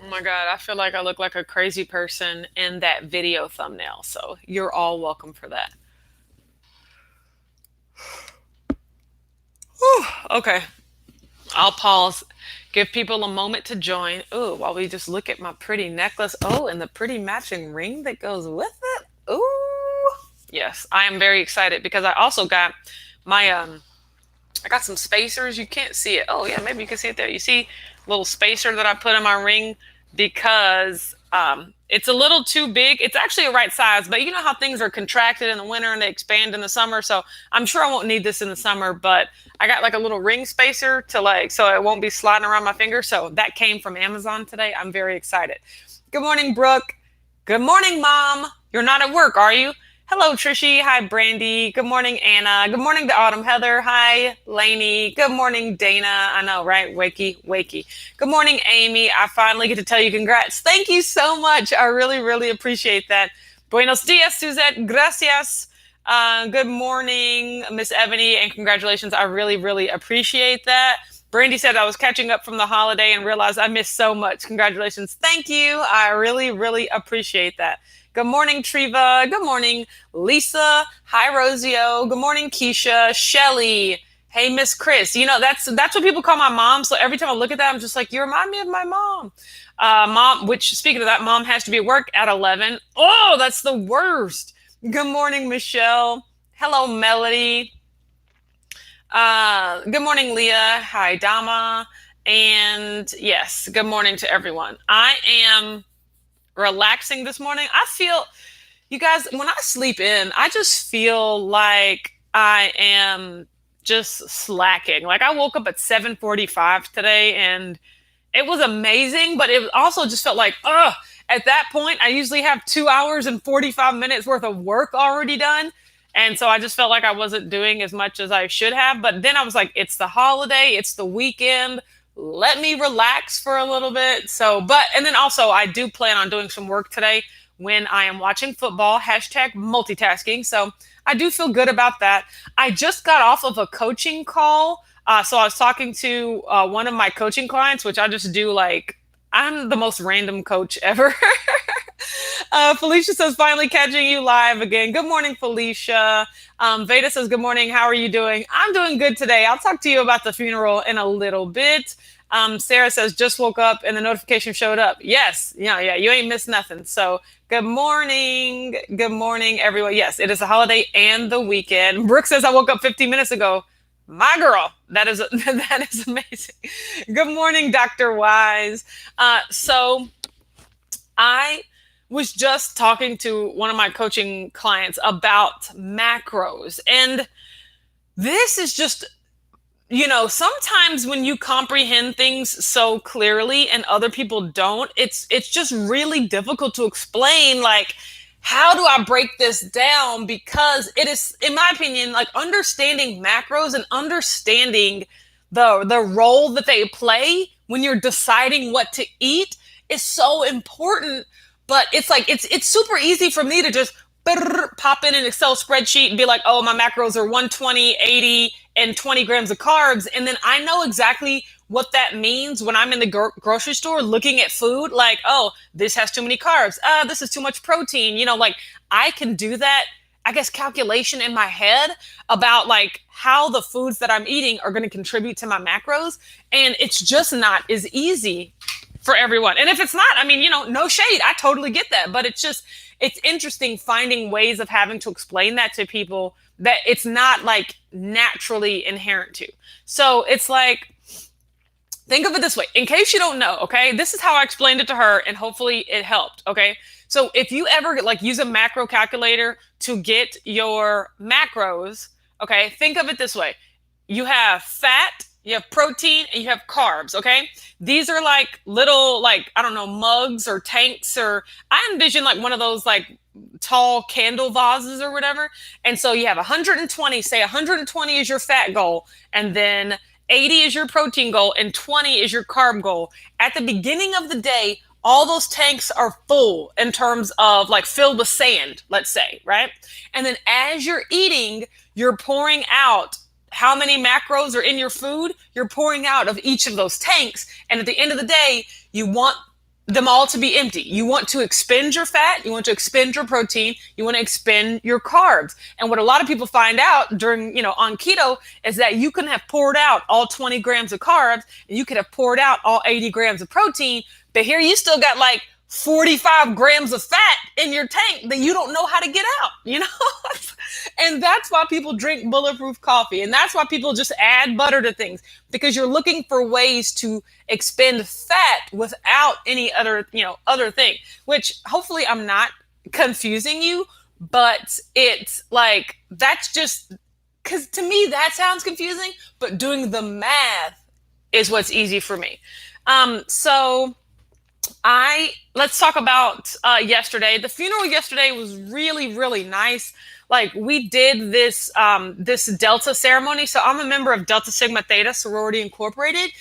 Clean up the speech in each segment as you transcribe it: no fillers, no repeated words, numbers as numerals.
Oh my God, I feel like I look like a crazy person in that video thumbnail. So you're all welcome for that. Whew, okay, I'll pause. Give people a moment to join. Ooh, while we just look at my pretty necklace. Oh, and the pretty matching ring that goes with it. Ooh. Yes, I am very excited because I also got my I got some spacers. You can't see it. Oh yeah, maybe you can see it there. You see a little spacer that I put in my ring because it's a little too big. It's actually a right size, but you know how things are contracted in the winter and they expand in the summer. So I'm sure I won't need this in the summer, but I got like a little ring spacer to like so it won't be sliding around my finger. So that came from Amazon today. I'm very excited. Good morning, Brooke. Good morning, Mom. You're not at work, are you? Hello, Trishy. Hi, Brandy. Good morning, Anna. Good morning to Autumn. Heather. Hi, Lainey. Good morning, Dana. I know, right? Wakey, wakey. Good morning, Amy. I finally get to tell you congrats. Thank you so much. I really, really appreciate that. Buenos dias, Suzette. Gracias. Good morning, Miss Ebony, and congratulations. I really, really appreciate that. Brandy said I was catching up from the holiday and realized I missed so much. Congratulations. Thank you. I really, really appreciate that. Good morning, Triva. Good morning, Lisa. Hi, Rosio. Good morning, Keisha. Shelly. Hey, Miss Chris. You know, that's what people call my mom. So every time I look at that, I'm just like, you remind me of my mom. Mom, which speaking of that, mom has to be at work at 11. Oh, that's the worst. Good morning, Michelle. Hello, Melody. Good morning, Leah. Hi, Dama. And yes, good morning to everyone. I am relaxing this morning. I feel, you guys, when I sleep in, I just feel like I am just slacking. Like I woke up at 7:45 today and it was amazing, but it also just felt like, ugh. At that point, I usually have 2 hours and 45 minutes worth of work already done. And so I just felt like I wasn't doing as much as I should have. But then I was like, it's the holiday, it's the weekend. Let me relax for a little bit. So, but, and then also, I do plan on doing some work today when I am watching football, hashtag multitasking. So I do feel good about that. I just got off of a coaching call. So I was talking to one of my coaching clients, which I just do like, I'm the most random coach ever. Felicia says, finally catching you live again. Good morning, Felicia. Veda says, good morning. How are you doing? I'm doing good today. I'll talk to you about the funeral in a little bit. Sarah says, just woke up and the notification showed up. Yes. Yeah. You ain't missed nothing. So good morning. Good morning, everyone. Yes, it is the holiday and the weekend. Brooke says, I woke up 15 minutes ago. My girl, that is that is amazing. Good morning, Dr. Wise. So I was just talking to one of my coaching clients about macros. And this is just, sometimes when you comprehend things so clearly and other people don't, it's just really difficult to explain like how do I break this down because it is in my opinion like understanding macros and understanding the role that they play when you're deciding what to eat is so important. But it's like it's super easy for me to just pop in an Excel spreadsheet and be like, oh, my macros are 120, 80, and 20 grams of carbs. And then I know exactly what that means when I'm in the grocery store looking at food. Like, oh, this has too many carbs. This is too much protein. Like I can do that, I guess, calculation in my head about like how the foods that I'm eating are going to contribute to my macros. And it's just not as easy for everyone. And if it's not, I mean, no shade. I totally get that. But it's interesting finding ways of having to explain that to people that it's not like naturally inherent to. So it's like, think of it this way, in case you don't know, okay? This is how I explained it to her and hopefully it helped, okay? So if you ever like use a macro calculator to get your macros, okay, think of it this way. You have fat, you have protein, and you have carbs, okay? These are like little, like, I don't know, mugs or tanks, or I envision like one of those like tall candle vases or whatever. And so you have 120, say 120 is your fat goal, and then 80 is your protein goal, and 20 is your carb goal. At the beginning of the day, all those tanks are full in terms of like filled with sand, let's say, right? And then as you're eating, you're pouring out how many macros are in your food, you're pouring out of each of those tanks. And at the end of the day, you want them all to be empty. You want to expend your fat, you want to expend your protein, you want to expend your carbs. And what a lot of people find out during, on keto is that you can have poured out all 20 grams of carbs and you could have poured out all 80 grams of protein, but here you still got like 45 grams of fat in your tank that you don't know how to get out. And that's why people drink bulletproof coffee. And that's why people just add butter to things, because you're looking for ways to expend fat without any other thing, which hopefully I'm not confusing you, but it's like, that's just, because to me that sounds confusing, but doing the math is what's easy for me. So let's talk about yesterday. The funeral yesterday was really, really nice. Like, we did this Delta ceremony. So I'm a member of Delta Sigma Theta Sorority Incorporated,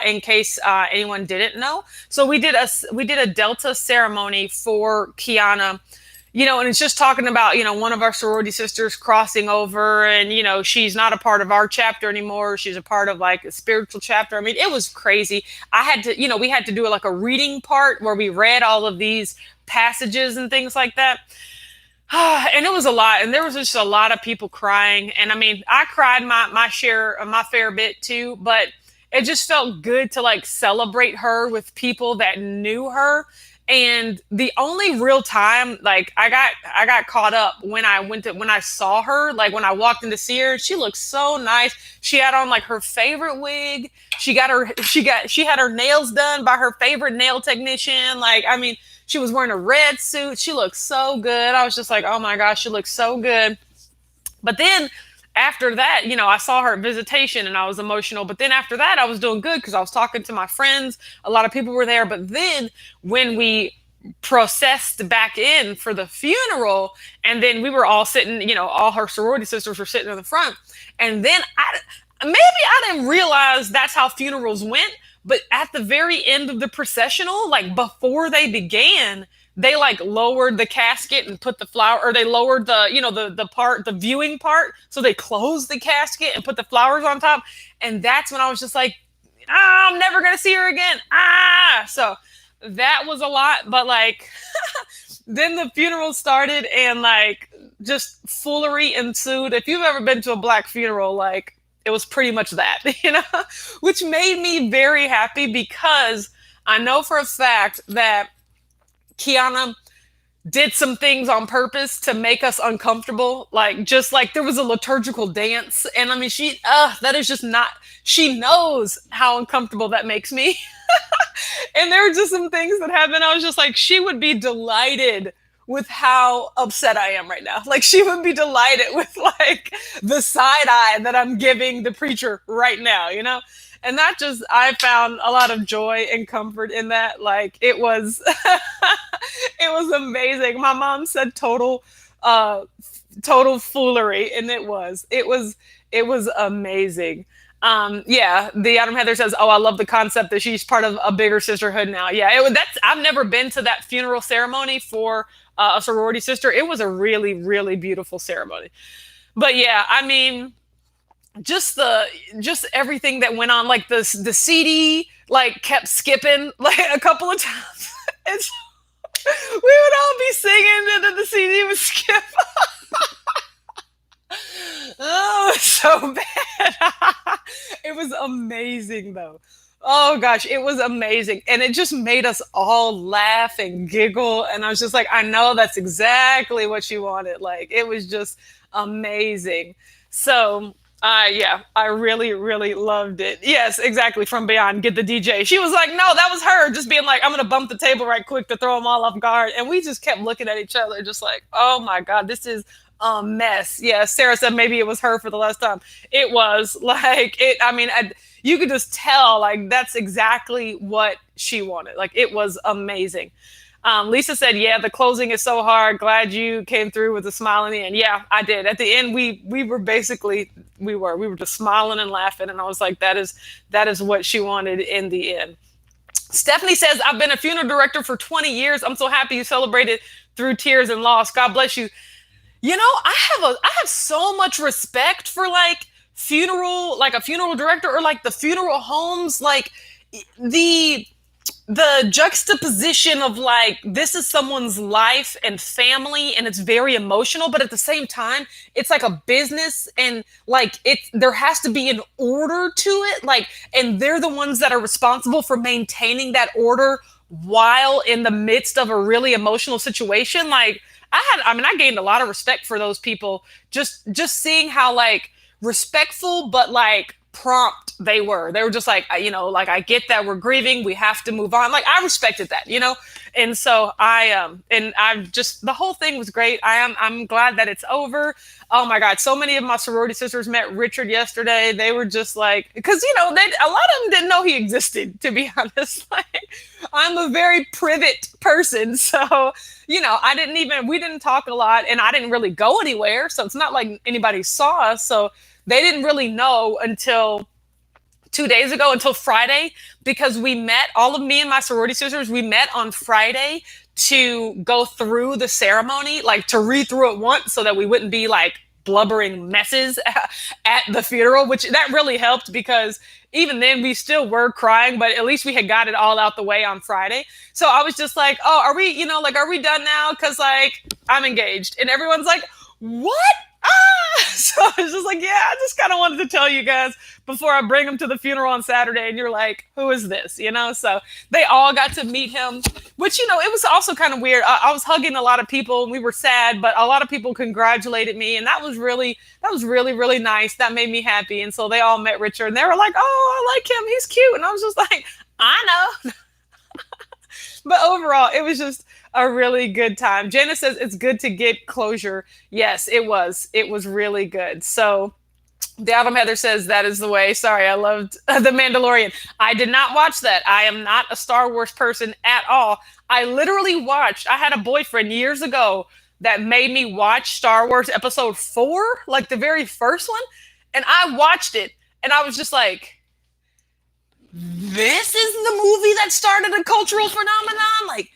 in case anyone didn't know. So we did a Delta ceremony for Kiana. And it's just talking about, one of our sorority sisters crossing over, and, she's not a part of our chapter anymore. She's a part of like a spiritual chapter. I mean, it was crazy. I had to, we had to do like a reading part where we read all of these passages and things like that. And it was a lot. And there was just a lot of people crying. And I mean, I cried my share, my fair bit too, but it just felt good to like celebrate her with people that knew her. And the only real time, like, I got caught up when I saw her, like when I walked in to see her. She looked so nice. She had on like her favorite wig. She had her nails done by her favorite nail technician. Like, I mean, she was wearing a red suit. She looked so good. I was just like, oh my gosh, she looks so good. But then after that, I saw her at visitation and I was emotional. But then after that, I was doing good because I was talking to my friends. A lot of people were there. But then when we processed back in for the funeral, and then we were all sitting, all her sorority sisters were sitting in the front. And then maybe I didn't realize that's how funerals went. But at the very end of the processional, like before they began, they like lowered the casket and put the flower, or they lowered the viewing part. So they closed the casket and put the flowers on top. And that's when I was just like, I'm never going to see her again. So that was a lot. But like, then the funeral started and like just foolery ensued. If you've ever been to a Black funeral, like, it was pretty much that, which made me very happy because I know for a fact that Kiana did some things on purpose to make us uncomfortable. Like, just like there was a liturgical dance. And I mean, that is just not, she knows how uncomfortable that makes me. And there were just some things that happened. I was just like, she would be delighted with how upset I am right now. Like, she would be delighted with like the side eye that I'm giving the preacher right now, And that just, I found a lot of joy and comfort in that. Like, it was, it was amazing. My mom said total foolery. And it was amazing. The Adam Heather says, oh, I love the concept that she's part of a bigger sisterhood now. Yeah, I've never been to that funeral ceremony for a sorority sister. It was a really, really beautiful ceremony. But yeah, I mean, just everything that went on, like the CD like kept skipping like a couple of times. And we would all be singing and then the CD would skip. Oh, it's so bad. It was amazing though. Oh gosh, it was amazing. And it just made us all laugh and giggle. And I was just like, I know that's exactly what you wanted. Like, it was just amazing. So I really, really loved it. Yes, exactly. From Beyond, get the DJ. She was like, no, that was her just being like, I'm going to bump the table right quick to throw them all off guard. And we just kept looking at each other just like, oh my God, this is a mess. Yeah, Sarah said maybe it was her for the last time. It was like, you could just tell like that's exactly what she wanted. Like, it was amazing. Lisa said, yeah, the closing is so hard. Glad you came through with a smile in the end. Yeah, I did. At the end, we were basically, we were just smiling and laughing. And I was like, that is what she wanted in the end. Stephanie says, I've been a funeral director for 20 years. I'm so happy you celebrated through tears and loss. God bless you. I have so much respect for like a funeral director or like the funeral homes, like the juxtaposition of like this is someone's life and family and it's very emotional, but at the same time it's like a business, and like it there has to be an order to it, like, and they're the ones that are responsible for maintaining that order while in the midst of a really emotional situation. Like I gained a lot of respect for those people, just seeing how like respectful but like prompt they were just like, like, I get that we're grieving, we have to move on. Like I respected that, and so I've just, the whole thing was great. I'm glad that it's over. Oh my god, so many of my sorority sisters met Richard yesterday. They were just like, because they, a lot of them didn't know he existed, to be honest. Like I'm a very private person, so we didn't talk a lot, and I didn't really go anywhere, so it's not like anybody saw us. So they didn't really know until 2 days ago, until Friday, because we met, all of me and my sorority sisters, we met on Friday to go through the ceremony, like to read through it once so that we wouldn't be like blubbering messes at the funeral, which that really helped, because even then we still were crying, but at least we had got it all out the way on Friday. So I was just like, oh, are we, are we done now? Cause like I'm engaged, and everyone's like, what? So I was just like, yeah, I just kind of wanted to tell you guys before I bring him to the funeral on Saturday. And you're like, who is this? So they all got to meet him, which, it was also kind of weird. I was hugging a lot of people and we were sad, but a lot of people congratulated me. And that was really, really nice. That made me happy. And so they all met Richard and they were like, oh, I like him. He's cute. And I was just like, I know. But overall, it was just a really good time. Jana says it's good to get closure. Yes, it was. It was really good. So the Autumn Heather says that is the way. Sorry, I loved The Mandalorian. I did not watch that. I am not a Star Wars person at all. I had a boyfriend years ago that made me watch Star Wars Episode 4, like the very first one. And I watched it and I was just like, this is the movie that started a cultural phenomenon? Like,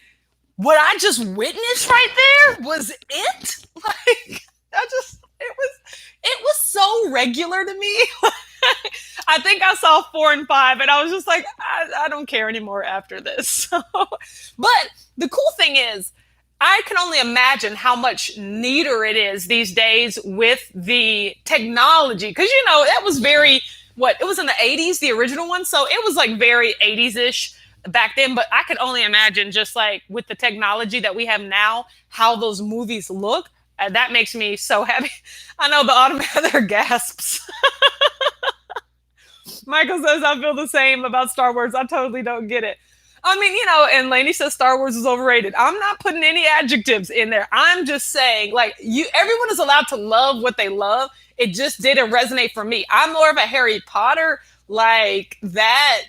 what I just witnessed right there was it? Like, it was so regular to me. I think I saw 4 and 5 and I was just like, I don't care anymore after this. So, but the cool thing is, I can only imagine how much neater it is these days with the technology. Because, that was very, it was in the 80s, the original one. So it was like very 80s-ish back then. But I could only imagine, just like with the technology that we have now, how those movies look. That makes me so happy. I know the Autumn Heather gasps. Michael says, I feel the same about Star Wars. I totally don't get it. I mean, and Lainey says Star Wars is overrated. I'm not putting any adjectives in there. I'm just saying, like, everyone is allowed to love what they love. It just didn't resonate for me. I'm more of a Harry Potter, like that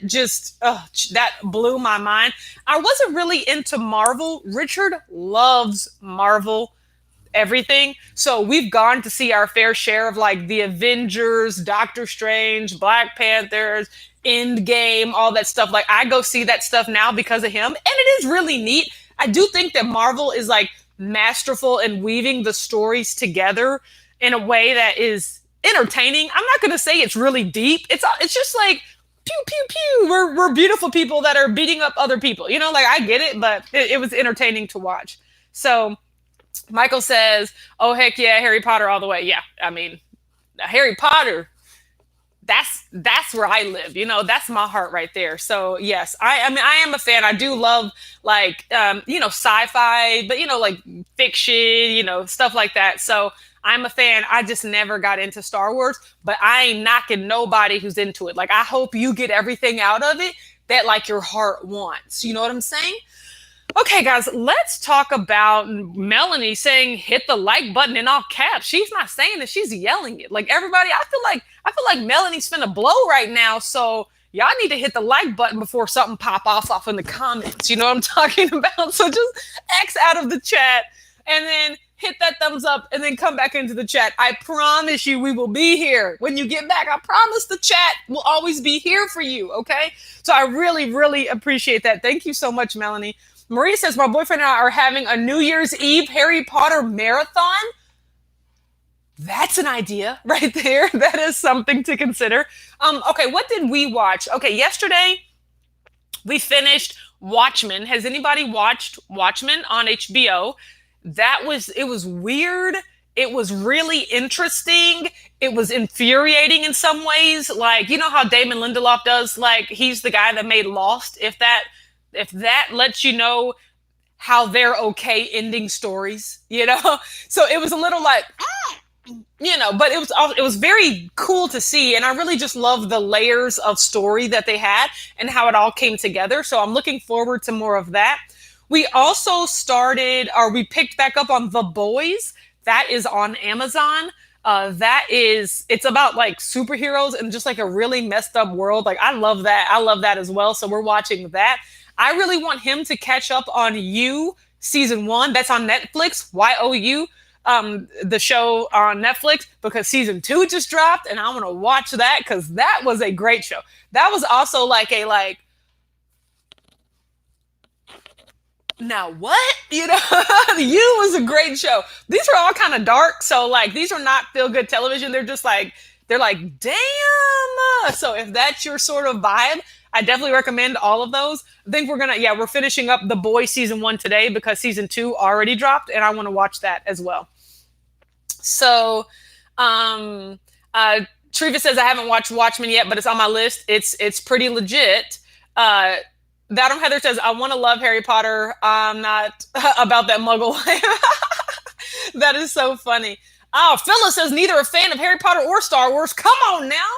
that blew my mind. I wasn't really into Marvel. Richard loves Marvel everything. So we've gone to see our fair share of like the Avengers, Doctor Strange, Black Panthers, Endgame, all that stuff. Like I go see that stuff now because of him. And it is really neat. I do think that Marvel is like masterful in weaving the stories together in a way that is entertaining. I'm not going to say it's really deep. It's just like pew, pew, pew. We're beautiful people that are beating up other people. Like I get it, but it was entertaining to watch. So Michael says, oh, heck yeah, Harry Potter all the way. Yeah, I mean, Harry Potter, that's where I live. That's my heart right there. So yes, I am a fan. I do love like, sci-fi, but, like fiction, stuff like that. So I'm a fan. I just never got into Star Wars, but I ain't knocking nobody who's into it. Like, I hope you get everything out of it that like your heart wants. You know what I'm saying? Okay, guys, let's talk about Melanie saying hit the like button in all caps. She's not saying it, she's yelling it. Like everybody, I feel like Melanie's finna blow right now. So y'all need to hit the like button before something pop off in the comments. You know what I'm talking about? So just X out of the chat and then hit that thumbs up and then come back into the chat. I promise you we will be here. When you get back, I promise the chat will always be here for you, okay? So I really, really appreciate that. Thank you so much, Melanie. Maria says, my boyfriend and I are having a New Year's Eve Harry Potter marathon. That's an idea right there. That is something to consider. Okay, what did we watch? Okay, yesterday we finished Watchmen. Has anybody watched Watchmen on HBO? It was weird. It was really interesting. It was infuriating in some ways. Like, you know how Damon Lindelof does, like he's the guy that made Lost. If that lets you know how they're okay ending stories, you know? So it was a little like, but it was very cool to see, and I really just love the layers of story that they had and how it all came together. So I'm looking forward to more of that. We also we picked back up on The Boys. That is on Amazon. It's about like superheroes and just like a really messed up world. Like I love that. I love that as well. So we're watching that. I really want him to catch up on You season 1. That's on Netflix. YOU, the show on Netflix, because season 2 just dropped, and I want to watch that because that was a great show. That was also like now what? You was a great show. These are all kind of dark, so like these are not feel good television. They're like damn. So if that's your sort of vibe, I definitely recommend all of those. I think we're finishing up The Boys season 1 today because season 2 already dropped, and I want to watch that as well. So, Treva says I haven't watched Watchmen yet, but it's on my list. It's pretty legit. The Adam Heather says I want to love Harry Potter. I'm not about that Muggle life. That is so funny. Oh, Phyllis says neither a fan of Harry Potter or Star Wars. Come on now.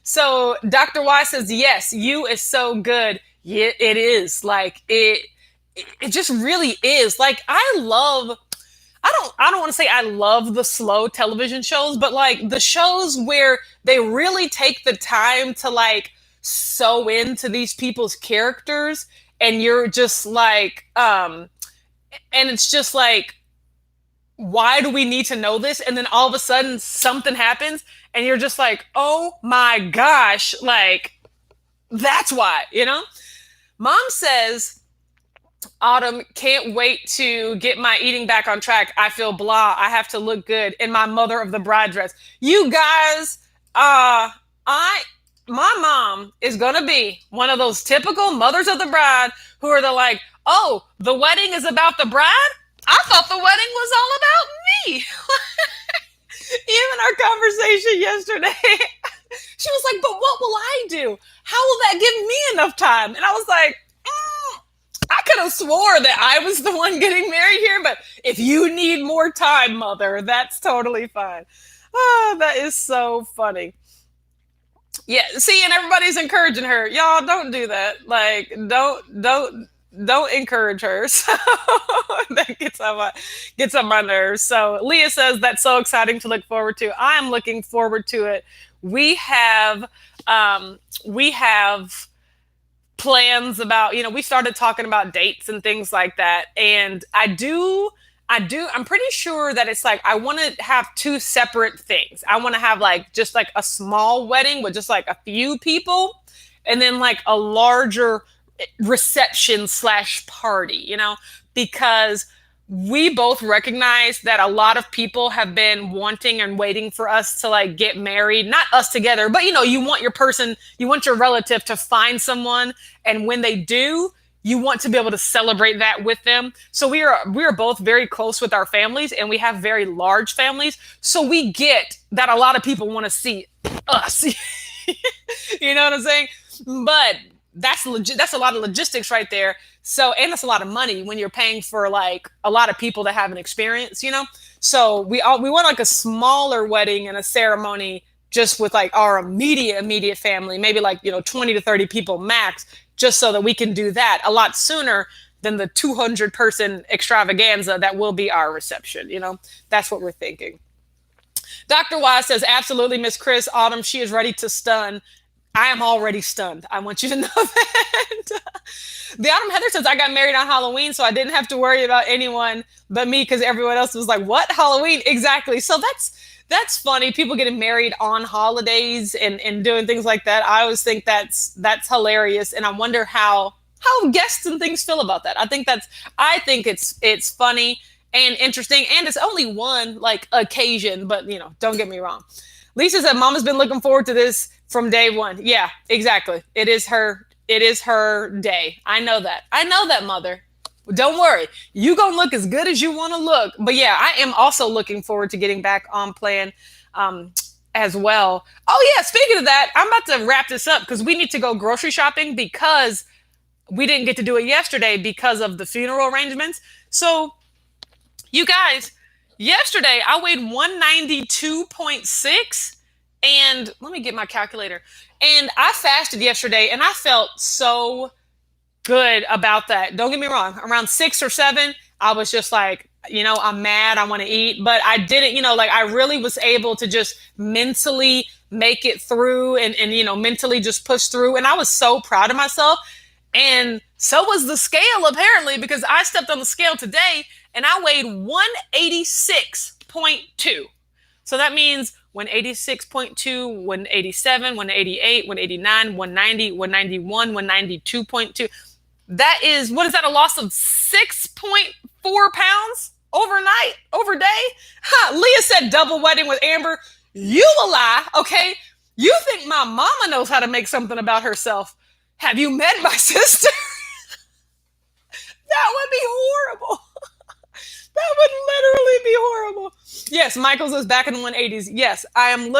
So Dr. Y says yes. You is so good. Yeah, it is. Like it just really is. Like I don't want to say I love the slow television shows, but like the shows where they really take the time to like sew into these people's characters, and you're just like and it's just like, why do we need to know this? And then all of a sudden something happens and you're just like, oh my gosh, like that's why. Mom says, Autumn, can't wait to get my eating back on track. I feel blah. I have to look good in my mother of the bride dress. You guys, my mom is gonna be one of those typical mothers of the bride who are like, oh, the wedding is about the bride? I thought the wedding was all about me. Even our conversation yesterday, she was like, but what will I do? How will that give me enough time? And I was like, I could have swore that I was the one getting married here, but if you need more time, mother, that's totally fine. Oh, that is so funny. Yeah, see, and everybody's encouraging her. Y'all don't do that. Like, don't encourage her. So that gets on my nerves. So Leah says that's so exciting to look forward to. I am looking forward to it. We have plans about, we started talking about dates and things like that. And I'm pretty sure that it's like, I want to have two separate things. I want to have like, just like a small wedding with just like a few people, and then like a larger reception / party, because we both recognize that a lot of people have been wanting and waiting for us to like get married, not us together, but you want your relative to find someone. And when they do, you want to be able to celebrate that with them. So we are both very close with our families, and we have very large families. So we get that a lot of people want to see us. You know what I'm saying? But that's legit. That's a lot of logistics right there. So, and that's a lot of money when you're paying for like a lot of people to have an experience, So we want like a smaller wedding and a ceremony just with like our immediate family, maybe like, 20 to 30 people max, just so that we can do that a lot sooner than the 200 person extravaganza that will be our reception. That's what we're thinking. Dr. Wise says, absolutely, Miss Chris, Autumn, she is ready to stun. I am already stunned. I want you to know that. The Autumn Heather says, I got married on Halloween, so I didn't have to worry about anyone but me, because everyone else was like, what? Halloween? Exactly. So that's funny. People getting married on holidays and doing things like that. I always think that's hilarious. And I wonder how guests and things feel about that. I think it's funny and interesting. And it's only one like occasion, but don't get me wrong. Lisa said, Mama's been looking forward to this from day one. Yeah, exactly. It is her It is her day. I know that. I know that, mother. Don't worry. You gonna look as good as you want to look. But yeah, I am also looking forward to getting back on plan as well. Oh yeah, speaking of that, I'm about to wrap this up because we need to go grocery shopping because we didn't get to do it yesterday because of the funeral arrangements. So you guys, yesterday I weighed 192.6, and let me get my calculator. And I fasted yesterday and I felt so good about that. Don't get me wrong. Around 6 or 7, I was just like, I'm mad. I want to eat, but I didn't, like I really was able to just mentally make it through and mentally just push through. And I was so proud of myself. And so was the scale apparently, because I stepped on the scale today and I weighed 186.2. So that means 186.2, 187, 188, 189, 190, 191, 192.2. That is, what is that, a loss of 6.4 pounds overnight, over day? Leah said double wedding with Amber. You a lie, okay? You think my mama knows how to make something about herself. Have you met my sister? That would be horrible. That would literally be horrible. Yes, Michael's is back in the 180s. Yes, I'm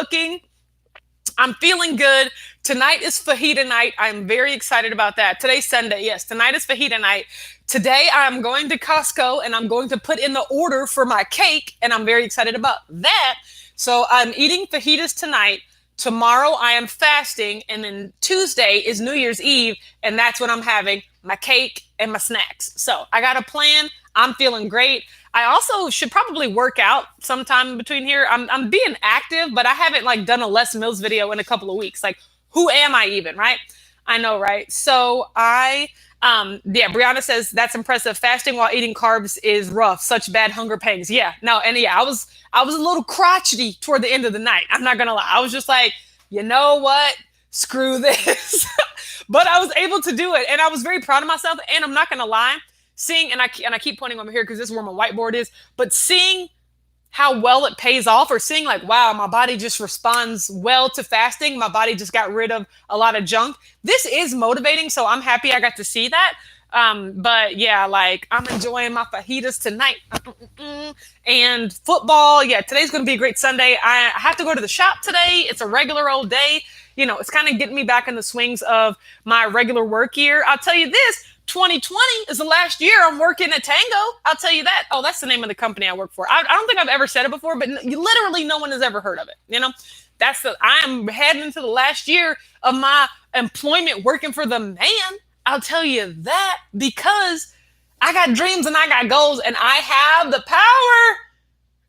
feeling good. Tonight is fajita night. I'm very excited about that. Today's Sunday. Yes, tonight is fajita night. Today I'm going to Costco and I'm going to put in the order for my cake, and I'm very excited about that. So I'm eating fajitas tonight. Tomorrow I am fasting, and then Tuesday is New Year's Eve, and that's when I'm having my cake and my snacks. So I got a plan. I'm feeling great. I also should probably work out sometime in between here. I'm being active, but I haven't done a less meals video in a couple of weeks. Like, who am I even, right? I know, right? So Brianna says that's impressive. Fasting while eating carbs is rough. Such bad hunger pangs. Yeah, no, and yeah, I was a little crotchety toward the end of the night. I'm not gonna lie. I was just like, you know what? Screw this. But I was able to do it, and I was very proud of myself. And I'm not gonna lie, seeing, and I keep pointing over here because this is where my whiteboard is, but seeing how well it pays off, or seeing wow, my body just responds well to fasting. My body just got rid of a lot of junk. This is motivating, so I'm happy I got to see that. But yeah, I'm enjoying my fajitas tonight. And football, yeah, today's going to be a great Sunday. I have to go to the shop today. It's a regular old day. It's kind of getting me back in the swings of my regular work year. I'll tell you this, 2020 is the last year I'm working at Tango. I'll tell you that. Oh, that's the name of the company I work for. I don't think I've ever said it before, but literally no one has ever heard of it. I am heading into the last year of my employment working for the man. I'll tell you that, because I got dreams and I got goals, and I have the power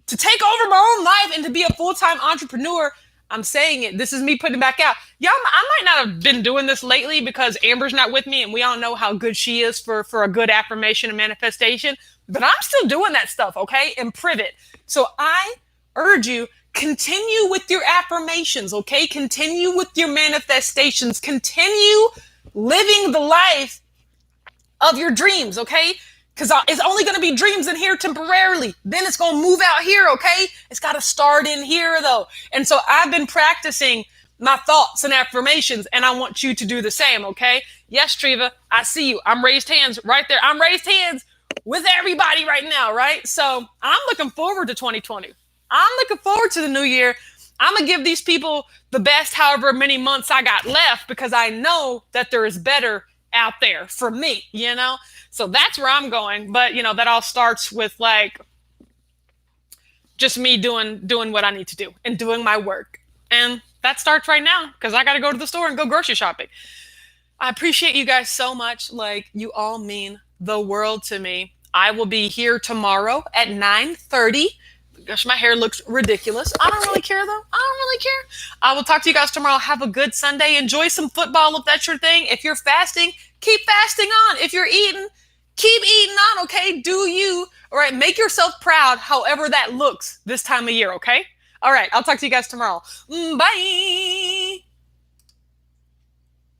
to take over my own life and to be a full-time entrepreneur. I'm saying it. This is me putting it back out. Y'all, I might not have been doing this lately because Amber's not with me, and we all know how good she is for a good affirmation and manifestation, but I'm still doing that stuff, okay, in privet. So I urge you, continue with your affirmations, okay? Continue with your manifestations. Continue living the life of your dreams, okay? Because it's only going to be dreams in here temporarily. Then it's going to move out here, okay? It's got to start in here, though. And so I've been practicing my thoughts and affirmations, and I want you to do the same, okay? Yes, Treva, I see you. I'm raised hands right there. I'm raised hands with everybody right now, right? So I'm looking forward to 2020. I'm looking forward to the new year. I'm going to give these people the best however many months I got left, because I know that there is better out there for me, So that's where I'm going. But, that all starts with just me doing what I need to do and doing my work. And that starts right now, because I got to go to the store and go grocery shopping. I appreciate you guys so much. You all mean the world to me. I will be here tomorrow at 9:30. Gosh, my hair looks ridiculous. I don't really care, though. I don't really care. I will talk to you guys tomorrow. Have a good Sunday. Enjoy some football if that's your thing. If you're fasting, keep fasting on. If you're eating, keep eating on, okay? Do you. All right, make yourself proud however that looks this time of year, okay? All right, I'll talk to you guys tomorrow. Bye.